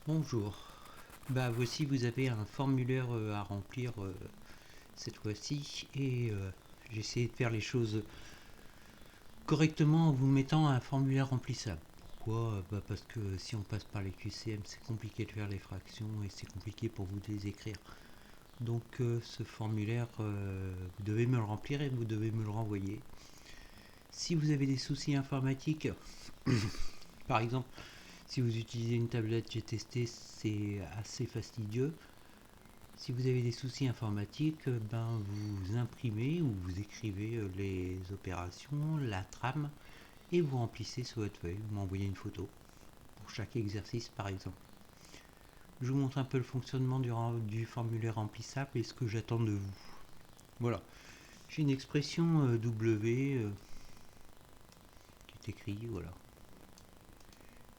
Bonjour. Voici, vous avez un formulaire à remplir cette fois-ci et j'ai essayé de faire les choses correctement en vous mettant un formulaire remplissable. Pourquoi? Parce que si on passe par les QCM, c'est compliqué de faire les fractions et c'est compliqué pour vous de les écrire. Donc ce formulaire, vous devez me le remplir et vous devez me le renvoyer. Si vous avez des soucis informatiques, par exemple, si vous utilisez une tablette GTST, c'est assez fastidieux. Si vous avez des soucis informatiques, vous imprimez ou vous écrivez les opérations, la trame, et vous remplissez sur votre feuille. Vous m'envoyez une photo pour chaque exercice par exemple. Je vous montre un peu le fonctionnement du formulaire remplissable et ce que j'attends de vous. Voilà. J'ai une expression W qui est écrite, voilà.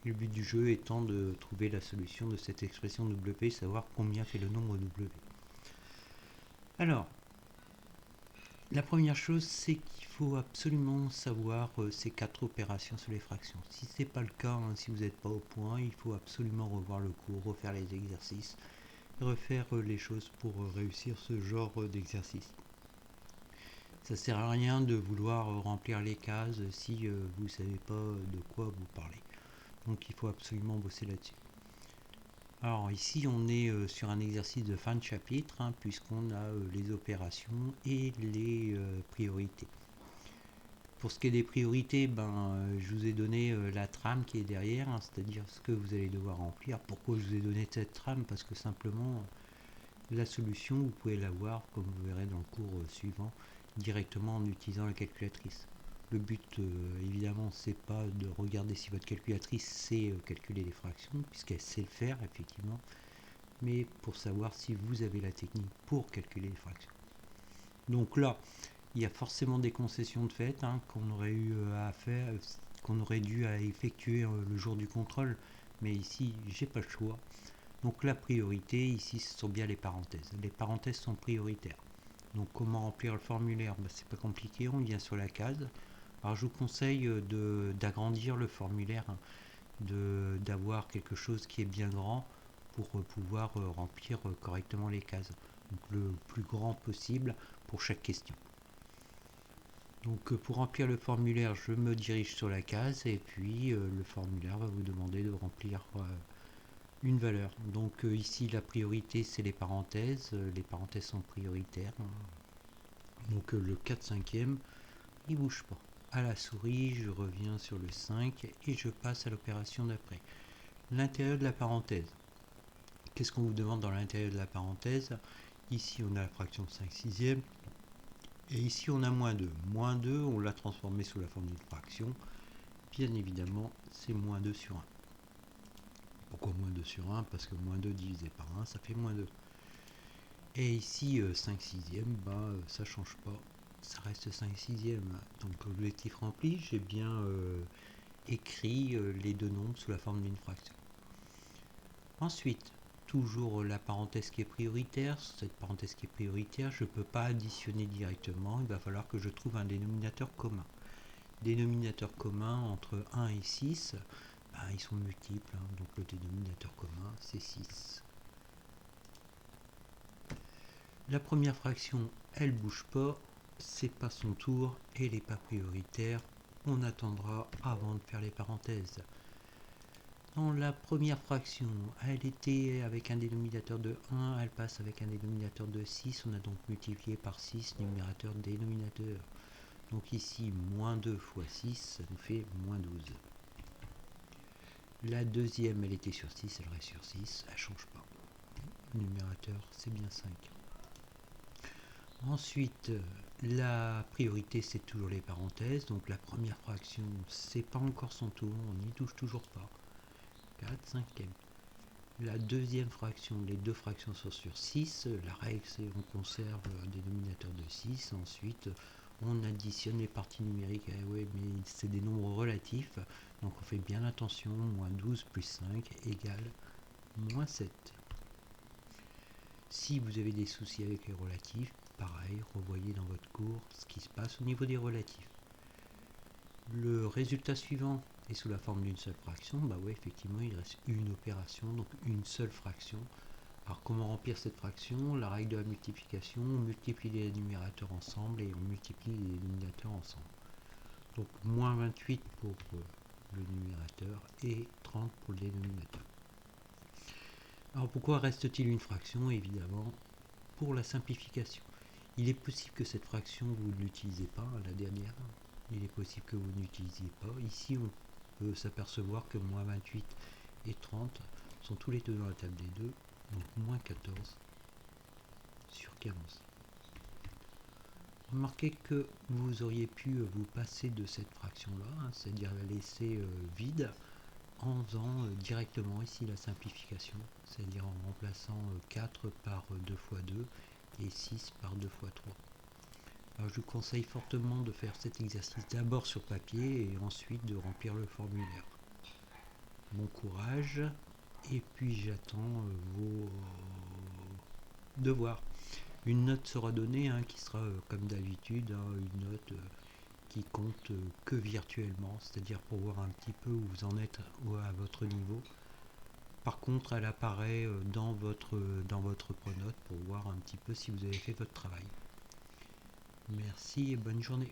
Le but du jeu étant de trouver la solution de cette expression W, savoir combien fait le nombre W. Alors, la première chose, c'est qu'il faut absolument savoir ces 4 opérations sur les fractions. Si ce n'est pas le cas, si vous n'êtes pas au point, il faut absolument revoir le cours, refaire les exercices, refaire les choses pour réussir ce genre d'exercice. Ça sert à rien de vouloir remplir les cases si vous ne savez pas de quoi vous parlez. Donc il faut absolument bosser là-dessus. Alors ici on est sur un exercice de fin de chapitre, puisqu'on a les opérations et les priorités. Pour ce qui est des priorités, je vous ai donné la trame qui est derrière, c'est-à-dire ce que vous allez devoir remplir. Pourquoi je vous ai donné cette trame? Parce que simplement, la solution, vous pouvez l'avoir, comme vous verrez dans le cours suivant, directement en utilisant la calculatrice. Le but, évidemment, c'est pas de regarder si votre calculatrice sait calculer les fractions, puisqu'elle sait le faire, effectivement, mais pour savoir si vous avez la technique pour calculer les fractions. Donc là, il y a forcément des concessions de fait qu'on aurait eu à faire, qu'on aurait dû à effectuer le jour du contrôle, mais ici j'ai pas le choix. Donc la priorité ici ce sont bien les parenthèses. Les parenthèses sont prioritaires. Donc comment remplir le formulaire? C'est pas compliqué, on vient sur la case. Alors je vous conseille d'agrandir le formulaire, d'avoir quelque chose qui est bien grand pour pouvoir remplir correctement les cases. Donc le plus grand possible pour chaque question. Donc pour remplir le formulaire, je me dirige sur la case et puis le formulaire va vous demander de remplir une valeur. Donc ici la priorité c'est les parenthèses sont prioritaires. Donc le 4 cinquième, il bouge pas. À la souris, je reviens sur le 5 et je passe à l'opération d'après. L'intérieur de la parenthèse. Qu'est-ce qu'on vous demande dans l'intérieur de la parenthèse? Ici on a la fraction 5 sixième. Et ici on a moins 2. Moins 2, on l'a transformé sous la forme d'une fraction. Bien évidemment, c'est moins 2 sur 1. Pourquoi moins 2 sur 1? Parce que moins 2 divisé par 1, ça fait moins 2. Et ici, 5 sixièmes, ça change pas. Ça reste 5 sixièmes. Donc l'objectif rempli, j'ai bien écrit les deux nombres sous la forme d'une fraction. Ensuite, toujours la parenthèse qui est prioritaire. Cette parenthèse qui est prioritaire, je ne peux pas additionner directement. Il va falloir que je trouve un dénominateur commun. Dénominateur commun entre 1 et 6, ils sont multiples. Donc le dénominateur commun, c'est 6. La première fraction, elle bouge pas. C'est pas son tour. Elle n'est pas prioritaire. On attendra avant de faire les parenthèses. Dans la première fraction, elle était avec un dénominateur de 1, elle passe avec un dénominateur de 6, on a donc multiplié par 6, numérateur, dénominateur. Donc ici, moins 2 fois 6, ça nous fait moins 12. La deuxième, elle était sur 6, elle reste sur 6, elle ne change pas. Le numérateur, c'est bien 5. Ensuite, la priorité, c'est toujours les parenthèses. Donc la première fraction, c'est pas encore son tour, on n'y touche toujours pas. 4 cinquièmes. La deuxième fraction, les deux fractions sont sur 6. La règle, c'est on conserve un dénominateur de 6. Ensuite, on additionne les parties numériques. Oui, mais c'est des nombres relatifs. Donc on fait bien attention. Moins 12 plus 5 égale moins 7. Si vous avez des soucis avec les relatifs, pareil, revoyez dans votre cours ce qui se passe au niveau des relatifs. Le résultat suivant, et sous la forme d'une seule fraction, bah ouais, effectivement, il reste une opération, donc une seule fraction. Alors comment remplir cette fraction? La règle de la multiplication, on multiplie les numérateurs ensemble et on multiplie les dénominateurs ensemble. Donc moins 28 pour le numérateur et 30 pour le dénominateur. Alors pourquoi reste-t-il une fraction? Évidemment, pour la simplification. Il est possible que cette fraction, vous ne l'utilisez pas, la dernière. Il est possible que vous n'utilisiez pas. Ici, on peut s'apercevoir que moins 28 et 30 sont tous les deux dans la table des deux. Donc moins 14 sur 15. Remarquez que vous auriez pu vous passer de cette fraction-là, c'est-à-dire la laisser vide, en faisant directement ici la simplification, c'est-à-dire en remplaçant 4 par 2 fois 2 et 6 par 2 fois 3. Alors je vous conseille fortement de faire cet exercice d'abord sur papier et ensuite de remplir le formulaire. Bon courage, et puis j'attends vos devoirs. Une note sera donnée qui sera comme d'habitude une note qui compte que virtuellement, c'est-à-dire pour voir un petit peu où vous en êtes à votre niveau. Par contre, elle apparaît dans votre pronote pour voir un petit peu si vous avez fait votre travail. Merci et bonne journée.